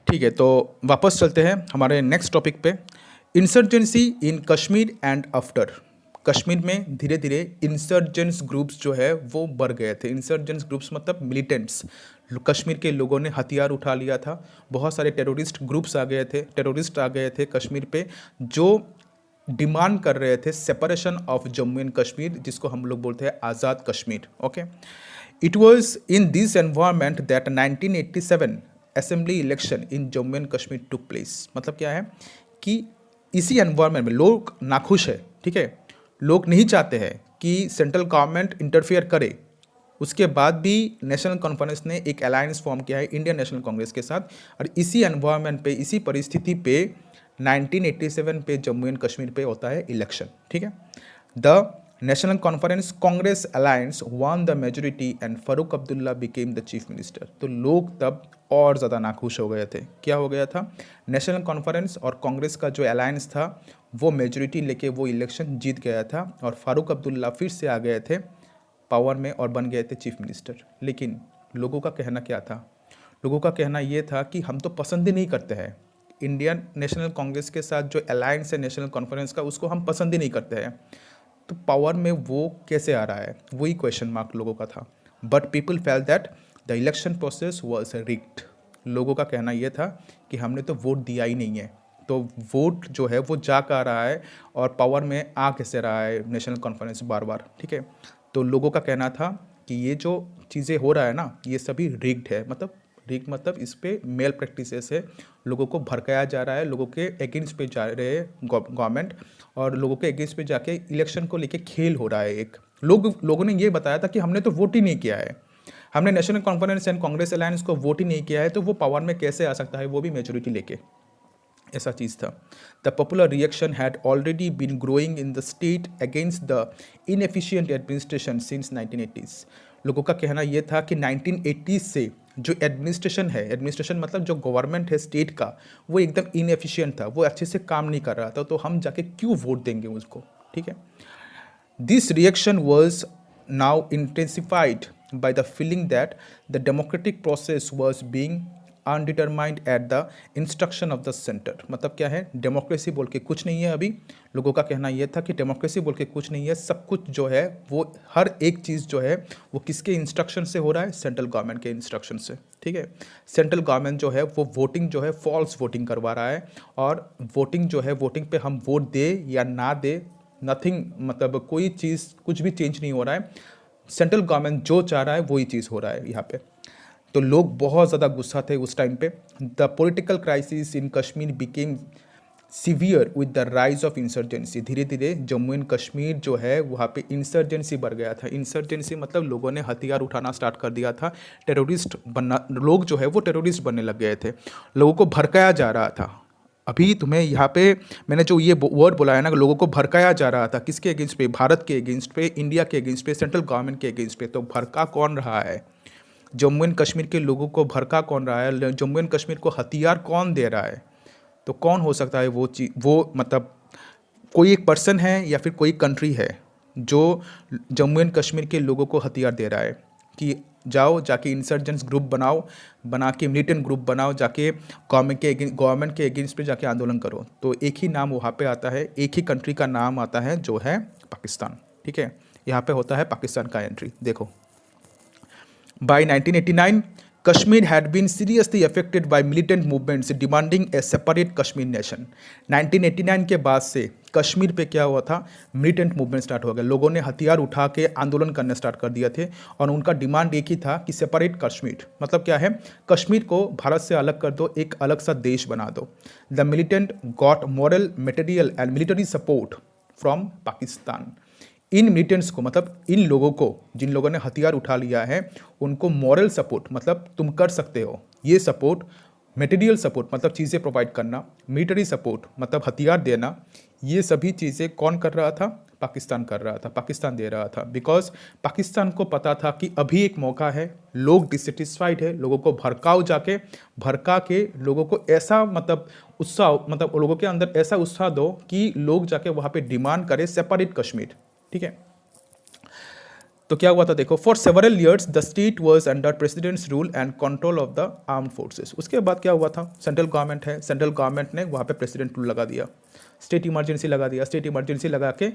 ठीक है, तो वापस चलते हैं हमारे नेक्स्ट टॉपिक पे। Insurgency in Kashmir and after. Kashmir में धीरे धीरे इंसर्जेंस ग्रुप्स जो है वो बढ़ गए थे। इंसर्जेंस ग्रुप्स मतलब मिलिटेंट्स। कश्मीर के लोगों ने हथियार उठा लिया था। बहुत सारे टेररिस्ट ग्रुप्स आ गए थे, टेररिस्ट आ गए थे कश्मीर पे, जो डिमांड कर रहे थे separation of Jammu and Kashmir, जिसको हम लोग बोलते हैं Azad Kashmir. Okay, it was in this environment that 1987 assembly election in Jammu and Kashmir took place. मतलब क्या है कि इसी एनवायरमेंट में लोग नाखुश है, ठीक है, लोग नहीं चाहते हैं कि सेंट्रल गवर्नमेंट इंटरफियर करे। उसके बाद भी नेशनल कॉन्फ्रेंस ने एक अलायंस फॉर्म किया है इंडियन नेशनल कांग्रेस के साथ, और इसी एनवायरमेंट पे, इसी परिस्थिति पे 1987 पे जम्मू एंड कश्मीर पे होता है इलेक्शन। ठीक है, the National conference Congress alliance one the majority and Farooq Abdullah became the chief minister. तो लोग तब और ज़्यादा नाखुश हो गए थे। क्या हो गया था, नेशनल कॉन्फ्रेंस और कांग्रेस का जो अलायंस था वो मेजोरिटी लेके वो इलेक्शन जीत गया था, और फारूक अब्दुल्ला फिर से आ गए थे पावर में और बन गए थे चीफ मिनिस्टर। लेकिन लोगों का कहना क्या था, लोगों का कहना ये था कि हम तो पसंद ही नहीं करते हैं इंडियन नेशनल कांग्रेस के साथ जो अलायंस है नेशनल कॉन्फ्रेंस का, उसको हम पसंद ही नहीं करते हैं, तो पावर में वो कैसे आ रहा है, वही क्वेश्चन मार्क लोगों का था। But people fail that the election process was rigged. लोगों का कहना यह था कि हमने तो वोट दिया ही नहीं है, तो वोट जो है वो जा कर आ रहा है और पावर में आ कैसे रहा है नेशनल कॉन्फ्रेंस बार बार। ठीक है, तो लोगों का कहना था कि ये जो चीज़ें हो रहा है ना, ये सभी रिग्ड है। मतलब रिग मतलब इस पे मेल प्रैक्टिसेस है, लोगों को भड़काया जा रहा है, लोगों के अगेंस्ट पे जा रहे हैं गवर्नमेंट, और लोगों के अगेंस्ट पे जाके इलेक्शन को लेके खेल हो रहा है। एक लोगों ने ये बताया था कि हमने तो वोट ही नहीं किया है, हमने national conference and Congress alliance को वोट ही नहीं किया है, तो वो पावर में कैसे आ सकता है, वो भी मेजोरिटी लेके। ऐसा चीज़ था। The popular reaction had already been growing in the state against the inefficient administration since 1980s। लोगों का कहना यह था कि 1980s से जो एडमिनिस्ट्रेशन है, एडमिनिस्ट्रेशन मतलब जो गवर्नमेंट है स्टेट का, वो एकदम इनएफिशिएंट था, वो अच्छे से काम नहीं कर रहा था, तो हम जाके क्यों वोट देंगे उसको। ठीक है, this reaction was now intensified by the feeling that the democratic process was being undetermined at the instruction of the center। मतलब क्या है, डेमोक्रेसी बोल के कुछ नहीं है। अभी लोगों का कहना यह था कि डेमोक्रेसी बोल के कुछ नहीं है, सब कुछ जो है वो हर एक चीज़ जो है वो किसके इंस्ट्रक्शन से हो रहा है, सेंट्रल गवर्नमेंट के इंस्ट्रक्शन से। ठीक है, सेंट्रल गवर्नमेंट जो है वो वोटिंग जो है फॉल्स वोटिंग करवा रहा है, और वोटिंग जो है, वोटिंग पे हम वोट दे या ना दे, नथिंग, मतलब कोई चीज़ कुछ भी चेंज नहीं हो रहा है। सेंट्रल गवर्नमेंट जो चाह रहा है वही चीज़ हो रहा है यहाँ पे। तो लोग बहुत ज़्यादा गुस्सा थे उस टाइम पे। The political crisis in Kashmir became severe with the rise of insurgency. धीरे धीरे जम्मू एंड कश्मीर जो है वहाँ पे इंसर्जेंसी बढ़ गया था। इंसर्जेंसी मतलब लोगों ने हथियार उठाना स्टार्ट कर दिया था, टेररिस्ट बनना, लोग जो है वो टेररिस्ट बनने लग गए थे, लोगों को भड़काया जा रहा था। अभी तुम्हें यहाँ पे मैंने जो ये वर्ड बोला है ना, लोगों को भड़काया जा रहा था, किसके अगेंस्ट पे, भारत के अगेंस्ट पे, इंडिया के अगेंस्ट पे, सेंट्रल गवर्नमेंट के अगेंस्ट पे। तो भड़का कौन रहा है, जम्मू एंड कश्मीर के लोगों को भड़का कौन रहा है, जम्मू एंड कश्मीर को हथियार कौन दे रहा है। तो कौन हो सकता है वो चीज़, वो मतलब कोई एक पर्सन है या फिर कोई कंट्री है जो जम्मू एंड कश्मीर के लोगों को हथियार दे रहा है कि जाओ जाके इंसर्जेंस ग्रुप बनाओ, बना के मिलिटेंट ग्रुप बनाओ, जाके गवर्नमेंट के अगेंस्ट पे जाके आंदोलन करो। तो एक ही नाम वहाँ पे आता है, एक ही कंट्री का नाम आता है जो है पाकिस्तान। ठीक है, यहाँ पे होता है पाकिस्तान का एंट्री। देखो, by 1989 Kashmir had been seriously affected by militant movements demanding a separate Kashmir nation. 1989 के बाद से कश्मीर पे क्या हुआ था, मिलिटेंट मूवमेंट स्टार्ट हो गया, लोगों ने हथियार उठा के आंदोलन करने स्टार्ट कर दिए थे, और उनका डिमांड एक ही था कि सेपरेट कश्मीर। मतलब क्या है, कश्मीर को भारत से अलग कर दो, एक अलग सा देश बना दो। The militant got moral, material and military support from Pakistan. In militants को, मतलब इन लोगों को, जिन लोगों ने हथियार उठा लिया है, उनको मॉरल सपोर्ट मतलब तुम कर सकते हो ये सपोर्ट, मटेरियल सपोर्ट मतलब चीज़ें प्रोवाइड करना, मिलिट्री सपोर्ट मतलब हथियार देना, ये सभी चीज़ें कौन कर रहा था, पाकिस्तान कर रहा था, पाकिस्तान दे रहा था। बिकॉज पाकिस्तान को पता था कि अभी एक मौका है, लोग डिससेटिस्फाइड है, लोगों को भड़काओ, जाके भड़का के लोगों को ऐसा मतलब उत्साह, मतलब लोगों के अंदर ऐसा उत्साह दो कि लोग जाके वहाँ पे डिमांड करें सेपरेट कश्मीर। ठीक है, तो क्या हुआ था देखो, for several years the state was under presidents rule and control of the armed forces. उसके बाद क्या हुआ था, सेंट्रल गवर्नमेंट है, सेंट्रल गवर्नमेंट ने वहाँ पे प्रेसिडेंट रूल लगा दिया, स्टेट इमरजेंसी लगा दिया, स्टेट इमरजेंसी लगा के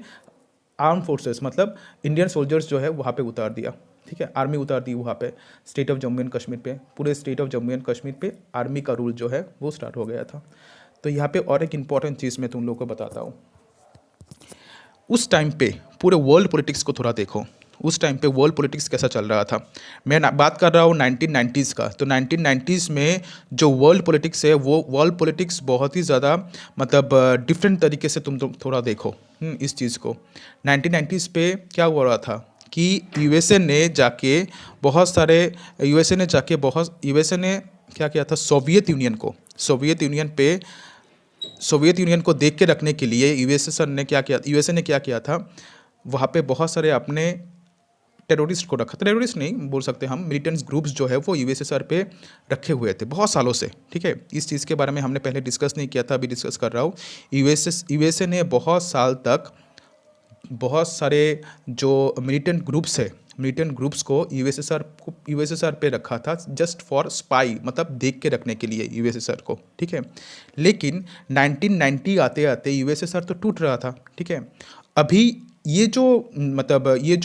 आर्म फोर्सेस मतलब इंडियन सोल्जर्स जो है वहाँ पे उतार दिया, ठीक है, आर्मी उतार दी वहाँ पे state of Jammu and Kashmir पे, पूरे state of Jammu and Kashmir पे आर्मी का रूल जो है वो स्टार्ट हो गया था। तो यहाँ पे और एक इम्पॉर्टेंट चीज़ मैं तुम लोग को बताता हूँ, उस टाइम पे पूरे वर्ल्ड पॉलिटिक्स को थोड़ा देखो, उस टाइम पे वर्ल्ड पॉलिटिक्स कैसा चल रहा था। मैं बात कर रहा हूँ 1990s का, तो 1990s में जो वर्ल्ड पॉलिटिक्स है वो वर्ल्ड पॉलिटिक्स बहुत ही ज़्यादा मतलब डिफरेंट तरीके से तुम थोड़ा देखो इस चीज़ को। 1990s पे क्या हो रहा था कि यूएसए ने जाके क्या किया था, सोवियत यूनियन को देख के रखने के लिए यूएसए ने क्या किया था, वहाँ पे बहुत सारे अपने टेररिस्ट को रखा, टेररिस्ट नहीं बोल सकते हम, मिलिटेंट्स ग्रुप्स जो है वो यूएसएसआर पे रखे हुए थे बहुत सालों से, ठीक है। इस चीज़ के बारे में हमने पहले डिस्कस नहीं किया था, अभी डिस्कस कर रहा हूँ। यूएसए ने बहुत साल तक बहुत सारे जो मिलिटेंट ग्रुप्स को यूएसएसआर पे रखा था जस्ट फॉर स्पाई, मतलब देख के रखने के लिए यूएसएसआर को, ठीक है। लेकिन 1990 आते आते यूएसएसआर तो टूट रहा था, ठीक है। अभी ये जो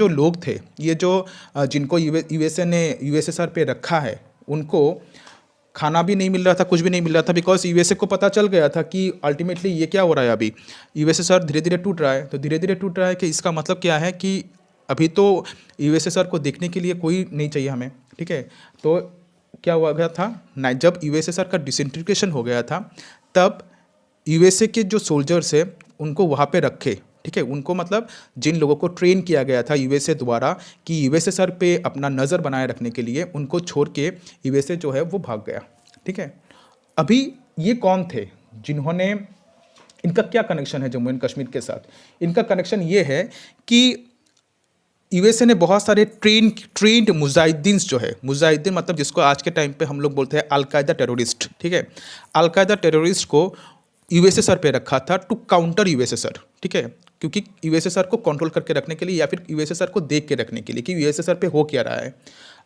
लोग थे, ये जो जिनको यूएसएसआर पे रखा है, उनको खाना भी नहीं मिल रहा था, कुछ भी नहीं मिल रहा था, बिकॉज यूएसए को पता चल गया था कि अल्टीमेटली ये क्या हो रहा है, अभी यूएसएसआर धीरे धीरे टूट रहा है। तो धीरे धीरे टूट रहा है कि इसका मतलब क्या है कि अभी तो यूएसएसआर को देखने के लिए कोई नहीं चाहिए हमें, ठीक है। तो क्या हुआ गया था, जब यूएसएसआर का डिसइंटीग्रेशन हो गया था, तब यूएसए के जो सोल्जर्स है उनको वहाँ पे रखे, ठीक है। उनको मतलब जिन लोगों को ट्रेन किया गया था यूएसए द्वारा कि यूएसएसआर पे अपना नज़र बनाए रखने के लिए, उनको छोड़ के यूएसए जो है वो भाग गया, ठीक है। अभी ये कौन थे जिन्होंने, इनका क्या कनेक्शन है जम्मू एंड कश्मीर के साथ? इनका कनेक्शन ये है कि यूएसए ने बहुत सारे ट्रेंड मुजाहिदीन जो है, मुजाहिदीन मतलब जिसको आज के टाइम पे हम लोग बोलते हैं अलकायदा टेररिस्ट, ठीक है। अलकायदा टेररिस्ट को यूएसएसआर पे रखा था टू काउंटर यूएसएसआर, ठीक है, क्योंकि यूएसएसआर को कंट्रोल करके रखने के लिए या फिर यूएसएसआर को देख के रखने के लिए कि यूएसएसआर पे हो क्या रहा है।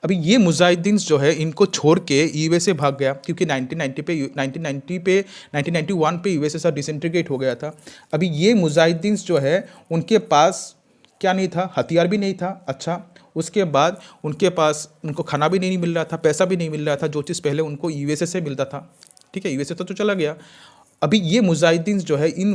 अभी ये मुजाहिदीन जो है इनको छोड़ के यूएसए भाग गया, क्योंकि 1991 पे यूएसएसआर डिसइंटीग्रेट हो गया था। अभी ये मुजाहिदीन जो है उनके पास क्या नहीं था, हथियार भी नहीं था, अच्छा, उसके बाद उनको खाना भी नहीं मिल रहा था, पैसा भी नहीं मिल रहा था, जो चीज़ पहले उनको यूएसए से मिलता था, ठीक है। यूएसए तो चला गया। अभी ये मुजाहिदीन जो है इन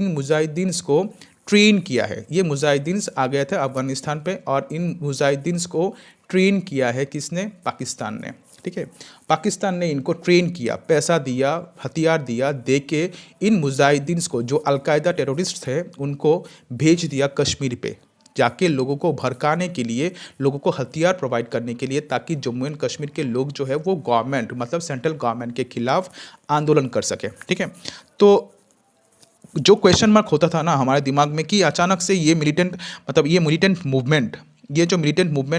मुजाहिदीन को ट्रेन किया है, ये मुजाहिदीन आ गए थे अफगानिस्तान पे, और इन मुजाहिदीन को ट्रेन किया है किसने? पाकिस्तान ने, ठीक है। पाकिस्तान ने इनको ट्रेन किया, पैसा दिया, हथियार दिया, दे के इन मुजाहिदीन को जो अलकायदा टेररिस्ट थे उनको भेज दिया कश्मीर पे, जाके लोगों को भड़काने के लिए, लोगों को हथियार प्रोवाइड करने के लिए, ताकि जम्मू एंड कश्मीर के लोग जो है वो गवर्नमेंट मतलब सेंट्रल गवर्नमेंट के खिलाफ आंदोलन कर सके, ठीक है। तो जो क्वेश्चन मार्क होता था ना हमारे दिमाग में कि अचानक से ये मिलिटेंट मूवमेंट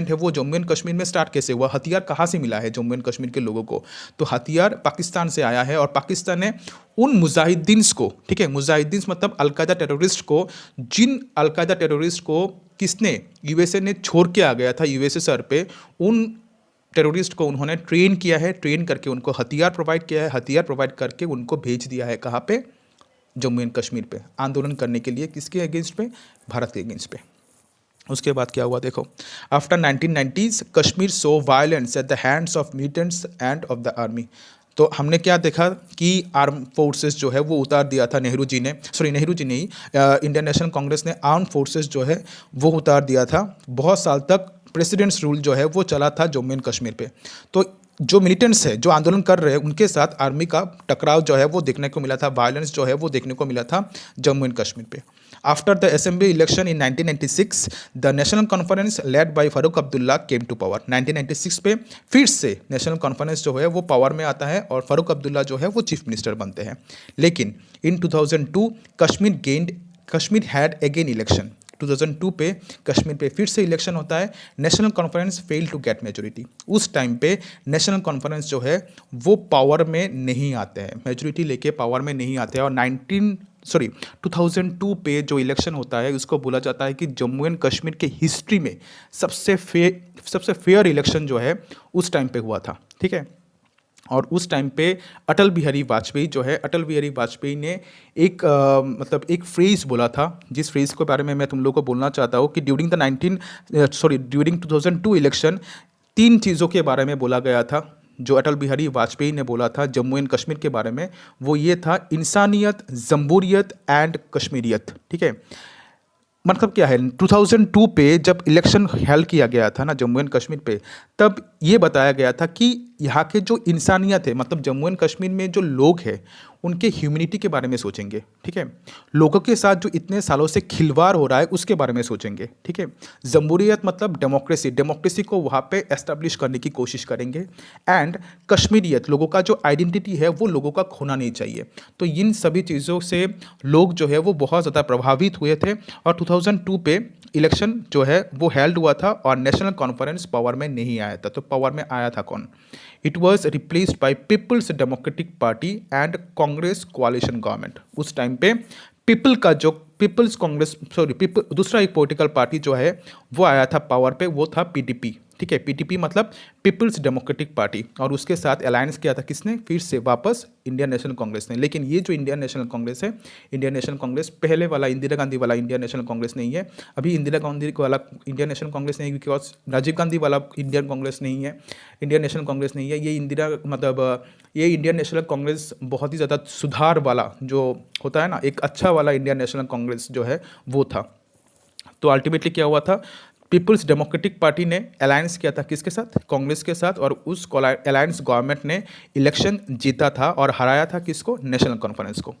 है वो जम्मू एंड कश्मीर में स्टार्ट कैसे हुआ, हथियार कहाँ से मिला है जम्मू एंड कश्मीर के लोगों को? तो हथियार पाकिस्तान से आया है, और पाकिस्तान ने उन मुजाहिदीन को, ठीक है, मुजाहिदीन मतलब अलकायदा टेररिस्ट को, जिन अलकायदा टेररिस्ट को किसने, यूएसए ने छोड़ के आ गया था यूएसएसआर पे, उन टेररिस्ट को उन्होंने ट्रेन किया है, ट्रेन करके उनको हथियार प्रोवाइड किया है, हथियार प्रोवाइड करके उनको भेज दिया है कहाँ पे? जम्मू एंड कश्मीर पे, आंदोलन करने के लिए, किसके अगेंस्ट पे? भारत के अगेंस्ट पे। उसके बाद क्या हुआ देखो, after 1990s Kashmir so violence at the hands of militants end of the army. तो हमने क्या देखा कि आर्म फोर्सेस जो है वो उतार दिया था नेहरू जी नहीं, इंडियन नेशनल कांग्रेस ने आर्म फोर्सेस जो है वो उतार दिया था। बहुत साल तक प्रेसिडेंट्स रूल जो है वो चला था जम्मू एंड कश्मीर पे। तो जो मिलिटेंट्स है, जो आंदोलन कर रहे हैं, उनके साथ आर्मी का टकराव जो है वो देखने को मिला था, वायलेंस जो है वो देखने को मिला था जम्मू एंड कश्मीर पे। After the assembly election in 1996 the National Conference led by Farooq Abdullah came to power. 1996 पे फिर से नेशनल कॉन्फ्रेंस जो है वो पावर में आता है और फारूक अब्दुल्ला जो है वो चीफ मिनिस्टर बनते हैं। लेकिन in 2002 Kashmir had again election. 2002 पे कश्मीर पे फिर से इलेक्शन होता है, National Conference fail to get majority. उस टाइम पे नेशनल कॉन्फ्रेंस जो है वो पावर में नहीं आते हैं, मेजोरिटी लेके पावर में नहीं आते हैं। और 2002 पे जो इलेक्शन होता है उसको बोला जाता है कि जम्मू एंड कश्मीर के हिस्ट्री में सबसे फेयर इलेक्शन जो है उस टाइम पे हुआ था, ठीक है। और उस टाइम पे अटल बिहारी वाजपेयी जो है, अटल बिहारी वाजपेयी ने एक मतलब एक फ्रेज़ बोला था, जिस फ्रेज़ के बारे में मैं तुम लोग को बोलना चाहता हूँ कि ड्यूरिंग 2002 इलेक्शन 3 चीज़ों के बारे में बोला गया था जो अटल बिहारी वाजपेयी ने बोला था जम्मू एंड कश्मीर के बारे में। वो ये था इंसानियत, जमहूरियत एंड कश्मीरियत, ठीक है। मतलब क्या है, 2002 पे जब इलेक्शन हेल्ड किया गया था ना जम्मू एंड कश्मीर पे, तब ये बताया गया था कि यहाँ के जो इंसानियत है, मतलब जम्मू एंड कश्मीर में जो लोग हैं उनके ह्यूमैनिटी के बारे में सोचेंगे, ठीक है। लोगों के साथ जो इतने सालों से खिलवाड़ हो रहा है उसके बारे में सोचेंगे, ठीक है। जमहूरियत मतलब डेमोक्रेसी को वहाँ पे एस्टेब्लिश करने की कोशिश करेंगे। एंड कश्मीरियत, लोगों का जो आइडेंटिटी है वो लोगों का खोना नहीं चाहिए। तो इन सभी चीज़ों से लोग जो है वो बहुत ज़्यादा प्रभावित हुए थे। और 2002 पे इलेक्शन जो है वो हेल्ड हुआ था और नेशनल कॉन्फ्रेंस पावर में नहीं आया था। तो पावर में आया था कौन? It was replaced by Peoples Democratic Party and Congress coalition government. उस टाइम पे दूसरा एक पॉलिटिकल पार्टी जो है वो आया था पावर पे, वो था पीडीपी, ठीक है। पीडीपी मतलब पीपल्स डेमोक्रेटिक पार्टी, और उसके साथ अलायंस किया था किसने? फिर से वापस इंडियन नेशनल कांग्रेस ने। लेकिन ये जो इंडियन नेशनल कांग्रेस है, इंडियन नेशनल कांग्रेस पहले वाला इंदिरा गांधी वाला इंडियन नेशनल कांग्रेस नहीं है। अभी इंदिरा गांधी वाला इंडियन नेशनल कांग्रेस नहीं, बिकॉज राजीव गांधी वाला इंडियन कांग्रेस नहीं है, इंडियन नेशनल कांग्रेस नहीं है। ये इंडियन नेशनल कांग्रेस बहुत ही ज़्यादा सुधार वाला जो होता है ना, एक अच्छा वाला इंडियन नेशनल कांग्रेस जो है वो था। तो अल्टीमेटली क्या हुआ था, पीपल्स डेमोक्रेटिक पार्टी ने अलायंस किया था किसके साथ? कांग्रेस के साथ। और उस अलायंस गवर्नमेंट ने इलेक्शन जीता था और हराया था किसको? नेशनल कॉन्फ्रेंस को।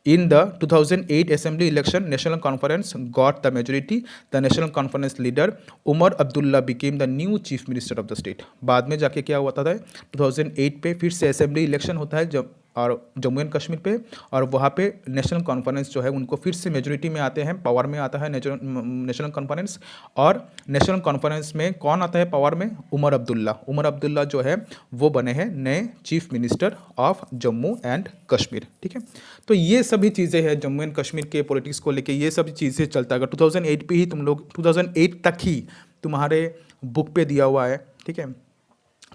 In the 2008 assembly election, National Conference got the majority. The National Conference leader Umar Abdullah became the new chief minister of the state. बाद में जाके क्या हुआ था 2008 पे फिर से असेंबली इलेक्शन होता है जब, और जम्मू एंड कश्मीर पे, और वहाँ पे नेशनल कॉन्फ्रेंस जो है उनको फिर से मेजोरिटी में आते हैं, पावर में आता है नेशनल कॉन्फ्रेंस। और नेशनल कॉन्फ्रेंस में कौन आता है पावर में? उमर अब्दुल्ला जो है वो बने हैं नए chief minister of Jammu and Kashmir, ठीक है। तो ये सभी चीज़ें हैं जम्मू एंड कश्मीर के पॉलिटिक्स को लेके, ये सभी चीज़ें चलता है। 2008 पे ही तुम लोग 2008 तक ही तुम्हारे बुक पे दिया हुआ है, ठीक है।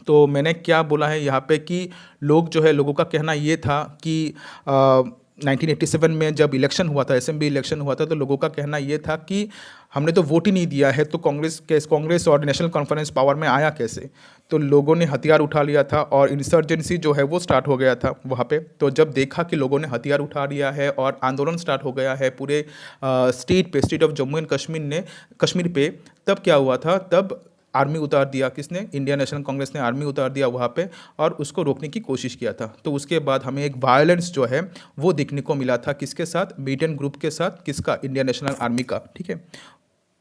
तो मैंने क्या बोला है यहाँ पे कि लोग जो है, लोगों का कहना ये था कि 1987 में जब इलेक्शन हुआ था, असेंबली इलेक्शन हुआ था, तो लोगों का कहना ये था कि हमने तो वोट ही नहीं दिया है, तो कांग्रेस और नेशनल कॉन्फ्रेंस पावर में आया कैसे? तो लोगों ने हथियार उठा लिया था और इंसर्जेंसी जो है वो स्टार्ट हो गया था वहाँ पे। तो जब देखा कि लोगों ने हथियार उठा लिया है और आंदोलन स्टार्ट हो गया है पूरे state of Jammu and Kashmir पे, तब क्या हुआ था, तब आर्मी उतार दिया। किसने? इंडियन नेशनल कांग्रेस ने आर्मी उतार दिया वहाँ पे और उसको रोकने की कोशिश किया था। तो उसके बाद हमें एक वायलेंस जो है वो देखने को मिला था, किसके साथ? मिलिटेंट ग्रुप के साथ। किसका? इंडियन नेशनल आर्मी का, ठीक है।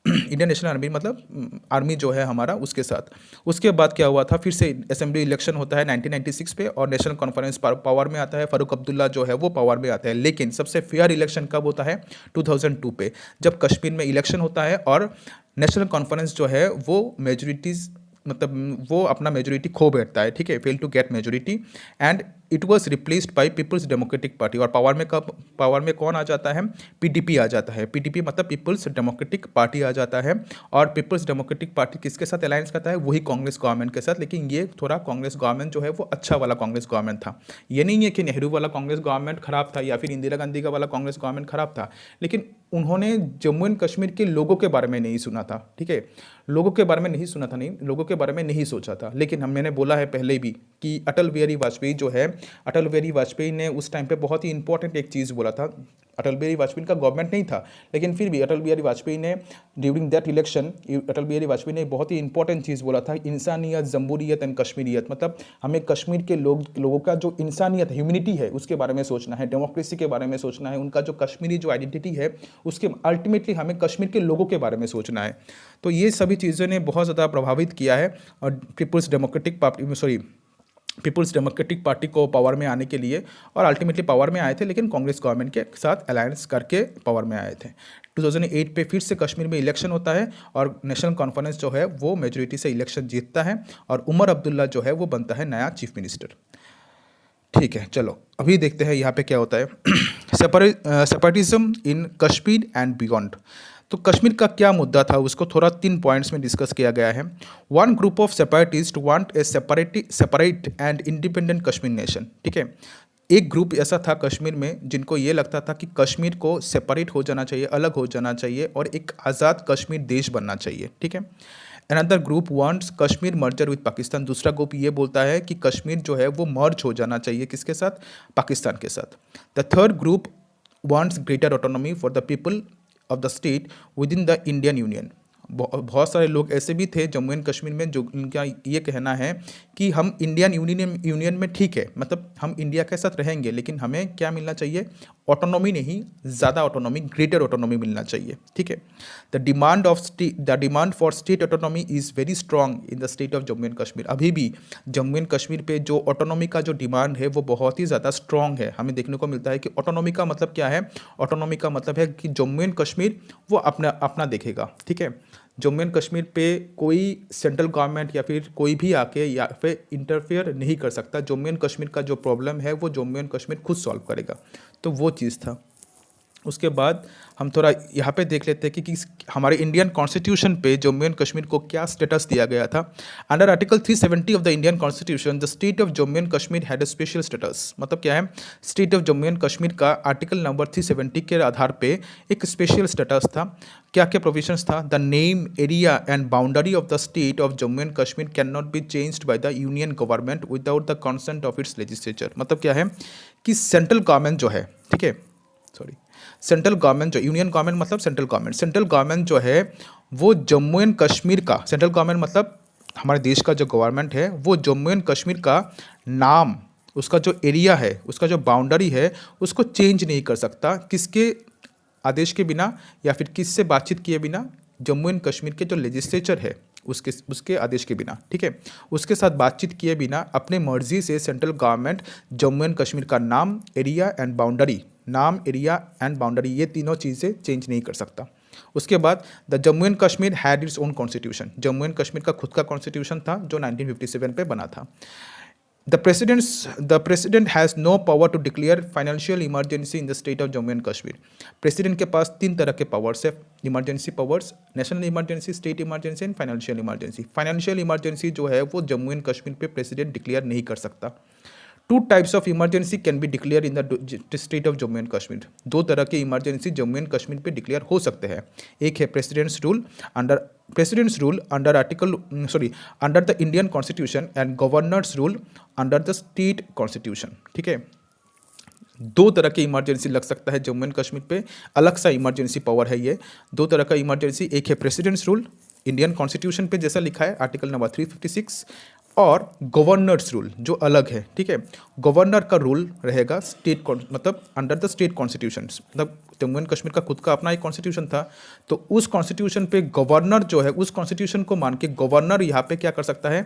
इंडियन नेशनल आर्मी मतलब आर्मी जो है हमारा, उसके साथ। उसके बाद क्या हुआ था, फिर से असेंबली इलेक्शन होता है 1996 पे और नेशनल कॉन्फ्रेंस पावर में आता है, फारूक अब्दुल्ला जो है वो पावर में आता है। लेकिन सबसे फेयर इलेक्शन कब होता है? 2002 पे, जब कश्मीर में इलेक्शन होता है और नेशनल कॉन्फ्रेंस जो है वो मेजोरिटीज़, मतलब वो अपना मेजोरिटी खो बैठता है, ठीक है, fail to get majority and it was replaced by Peoples Democratic Party. और पावर में कौन आ जाता है? पीडीपी आ जाता है। पीडीपी मतलब पीपल्स डेमोक्रेटिक पार्टी आ जाता है। और पीपल्स डेमोक्रेटिक पार्टी किसके साथ अलायंस करता है? वही कांग्रेस गवर्नमेंट के साथ। लेकिन ये थोड़ा कांग्रेस गवर्नमेंट जो है वो अच्छा वाला कांग्रेस गवर्नमेंट था। ये नहीं है कि नेहरू वाला कांग्रेस गवर्नमेंट खराब था या फिर इंदिरा गांधी का वाला कांग्रेस गवर्नमेंट खराब था, लेकिन उन्होंने जम्मू एंड कश्मीर के लोगों के बारे में नहीं सुना था, ठीक है। लोगों के बारे में नहीं सुना था, नहीं, लोगों के बारे में नहीं सोचा था। लेकिन मैंने बोला है पहले भी कि अटल बिहारी वाजपेयी ने उस टाइम पे बहुत ही इंपॉर्टेंट एक चीज़ बोला था। अटल बिहारी वाजपेयी का गवर्नमेंट नहीं था, लेकिन फिर भी अटल बिहारी वाजपेयी ने during that election Atal Bihari Vajpayee ने बहुत ही इंपॉर्टेंट चीज़ बोला था, इंसानियत, जमहूरियत एंड कश्मीरियत। मतलब हमें कश्मीर के लोगों का जो इंसानियत, ह्यूमैनिटी है, उसके बारे में सोचना है, डेमोक्रेसी के बारे में सोचना है, उनका जो कश्मीरी जो आइडेंटिटी है उसके अल्टीमेटली हमें कश्मीर के लोगों के बारे में सोचना है। तो ये सभी चीज़ों ने बहुत ज़्यादा प्रभावित किया है और पीपल्स डेमोक्रेटिक पार्टी पीपल्स डेमोक्रेटिक पार्टी को पावर में आने के लिए, और अल्टीमेटली पावर में आए थे, लेकिन कांग्रेस गवर्नमेंट के साथ अलायंस करके पावर में आए थे। 2008 पे फिर से कश्मीर में इलेक्शन होता है और नेशनल कॉन्फ्रेंस जो है वो मेजोरिटी से इलेक्शन जीतता है और उमर अब्दुल्ला जो है वो बनता है नया चीफ मिनिस्टर। ठीक है, चलो अभी देखते हैं यहाँ पे क्या होता है। Separatism in Kashmir and beyond. तो कश्मीर का क्या मुद्दा था उसको थोड़ा 3 पॉइंट्स में डिस्कस किया गया है। One group of separatist want a separate and independent Kashmir nation. ठीक है, एक ग्रुप ऐसा था कश्मीर में जिनको ये लगता था कि कश्मीर को सेपरेट हो जाना चाहिए, अलग हो जाना चाहिए और एक आज़ाद कश्मीर देश बनना चाहिए। ठीक है, another group wants Kashmir merger with Pakistan. दूसरा ग्रुप ये बोलता है कि कश्मीर जो है वो मर्ज हो जाना चाहिए, किसके साथ? पाकिस्तान के साथ। The third group wants greater autonomy for the people of the state with in the Indian union. बहुत सारे लोग ऐसे भी थे जम्मू एंड कश्मीर में जो उनका ये कहना है कि हम इंडियन यूनियन में ठीक है, मतलब हम इंडिया के साथ रहेंगे, लेकिन हमें क्या मिलना चाहिए? ऑटोनॉमी नहीं, ज़्यादा ऑटोनॉमी, ग्रेटर ऑटोनॉमी मिलना चाहिए। ठीक है, the demand for state autonomy is very strong in the state of Jammu and Kashmir. अभी भी जम्मू एंड कश्मीर पे जो ऑटोनॉमी का जो डिमांड है वो बहुत ही ज़्यादा स्ट्रॉन्ग है। हमें देखने को मिलता है कि ऑटोनॉमी का मतलब क्या है? ऑटोनॉमी का मतलब है कि जम्मू एंड कश्मीर वो अपना अपना देखेगा। ठीक है, जम्मू एंड कश्मीर पे कोई सेंट्रल गवर्नमेंट या फिर कोई भी आके या फिर इंटरफेयर नहीं कर सकता। जम्मू एंड कश्मीर का जो प्रॉब्लम है वो जम्मू एंड कश्मीर खुद सॉल्व करेगा। तो वो चीज़ था। उसके बाद हम थोड़ा यहाँ पे देख लेते हैं कि हमारे इंडियन कॉन्स्टिट्यूशन पे जम्मू एंड कश्मीर को क्या स्टेटस दिया गया था। Under article 370 of the Indian constitution the state of Jammu and Kashmir had a special status. मतलब क्या है? State of Jammu and Kashmir का आर्टिकल नंबर 370 के आधार पे एक स्पेशल स्टेटस था। क्या क्या प्रोविजंस था? The name, area and boundary of the state of Jammu and Kashmir can not be changed by the union government without the consent of its legislature. मतलब क्या है कि सेंट्रल गवर्नमेंट जो है, ठीक है, सॉरी, सेंट्रल गवर्नमेंट जो, यूनियन गवर्नमेंट मतलब सेंट्रल गवर्नमेंट जो है वो जम्मू एंड कश्मीर का, सेंट्रल गवर्नमेंट मतलब हमारे देश का जो गवर्नमेंट है वो जम्मू एंड कश्मीर का नाम, उसका जो एरिया है, उसका जो बाउंड्री है, उसको चेंज नहीं कर सकता। किसके आदेश के बिना या फिर किससे बातचीत किए बिना? जम्मू एंड कश्मीर के जो लेजिस्लेचर है उसके आदेश के बिना। ठीक है, उसके साथ बातचीत किए बिना अपने मर्जी से central government Jammu and Kashmir का नाम, एरिया एंड बाउंड्री, नाम, एरिया एंड बाउंड्री, ये तीनों चीज़ें चेंज नहीं कर सकता। उसके बाद the Jammu and Kashmir had its own constitution. Jammu and Kashmir का खुद का कॉन्स्टिट्यूशन था जो 1957 पे बना था। The president has no power to declare financial emergency in the state of Jammu and Kashmir. President के पास 3 तरह के पावर्स है, emergency powers, national emergency, state emergency and financial emergency. Financial emergency जो है वो जम्मू एंड कश्मीर पे प्रेसिडेंट डिक्लेयर नहीं कर सकता। 2 types of emergency can be declare in the state of Jammu and Kashmir. 2 तरह के इमरजेंसी जम्मू एंड कश्मीर पे डिक्लेयर हो सकते हैं। एक है presidents rule under the Indian constitution and governors rule under the state constitution. ठीक है, 2 तरह के इमरजेंसी लग सकता है जम्मू एंड कश्मीर पे, अलग सा इमरजेंसी पावर है ये। 2 तरह का इमरजेंसी, एक है प्रेसिडेंट्स रूल इंडियन कॉन्स्टिट्यूशन पे जैसा लिखा है आर्टिकल नंबर 356, और गवर्नर्स रूल जो अलग है। ठीक है, गवर्नर का रूल रहेगा स्टेट मतलब अंडर द स्टेट कॉन्स्टिट्यूशन, मतलब जम्मू एंड कश्मीर का खुद का अपना एक कॉन्स्टिट्यूशन था, तो उस कॉन्स्टिट्यूशन पे गवर्नर जो है, उस कॉन्स्टिट्यूशन को मान के गवर्नर यहाँ पे क्या कर सकता है?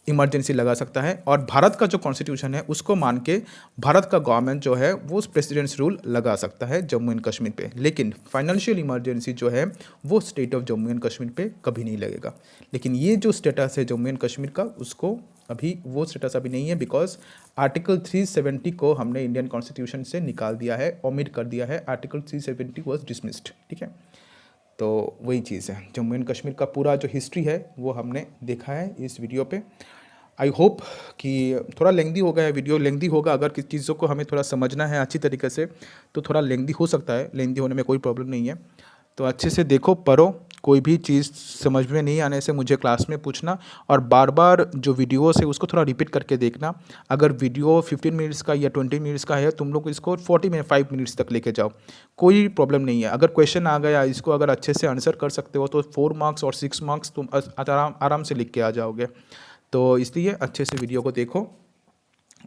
इमरजेंसी लगा सकता है। और भारत का जो कॉन्स्टिट्यूशन है उसको मान के भारत का गवर्नमेंट जो है वो प्रेसिडेंट्स रूल लगा सकता है जम्मू एंड कश्मीर पे, लेकिन फाइनेंशियल इमरजेंसी जो है वो state of Jammu and Kashmir पे कभी नहीं लगेगा। लेकिन ये जो स्टेटस है जम्मू एंड कश्मीर का, उसको अभी वो स्टेटस अभी नहीं है, बिकॉज आर्टिकल 370 को हमने इंडियन कॉन्स्टिट्यूशन से निकाल दिया है, ओमिट कर दिया है। Article 370 was dismissed. ठीक है, तो वही चीज़ है, जम्मू एंड कश्मीर का पूरा जो हिस्ट्री है वो हमने देखा है इस वीडियो पे। आई होप कि थोड़ा लेंदी हो गया है, वीडियो लेंदी होगा। अगर किसी चीज़ों को हमें थोड़ा समझना है अच्छी तरीके से तो थोड़ा लेंदी हो सकता है, लेंदी होने में कोई प्रॉब्लम नहीं है। तो अच्छे से देखो, पढ़ो, कोई भी चीज़ समझ में नहीं आने से मुझे क्लास में पूछना, और बार बार जो वीडियोस है उसको थोड़ा रिपीट करके देखना। अगर वीडियो 15 मिनट्स का या 20 मिनट्स का है, तुम लोग इसको 5 मिनट्स तक लेके जाओ, कोई प्रॉब्लम नहीं है। अगर क्वेश्चन आ गया, इसको अगर अच्छे से आंसर कर सकते हो तो 4 मार्क्स और 6 मार्क्स तुम आराम से लिख के आ जाओगे। तो इसलिए अच्छे से वीडियो को देखो,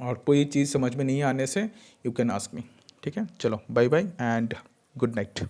और कोई चीज़ समझ में नहीं आने से यू कैन आस्क मी। ठीक है, चलो bye bye and good night.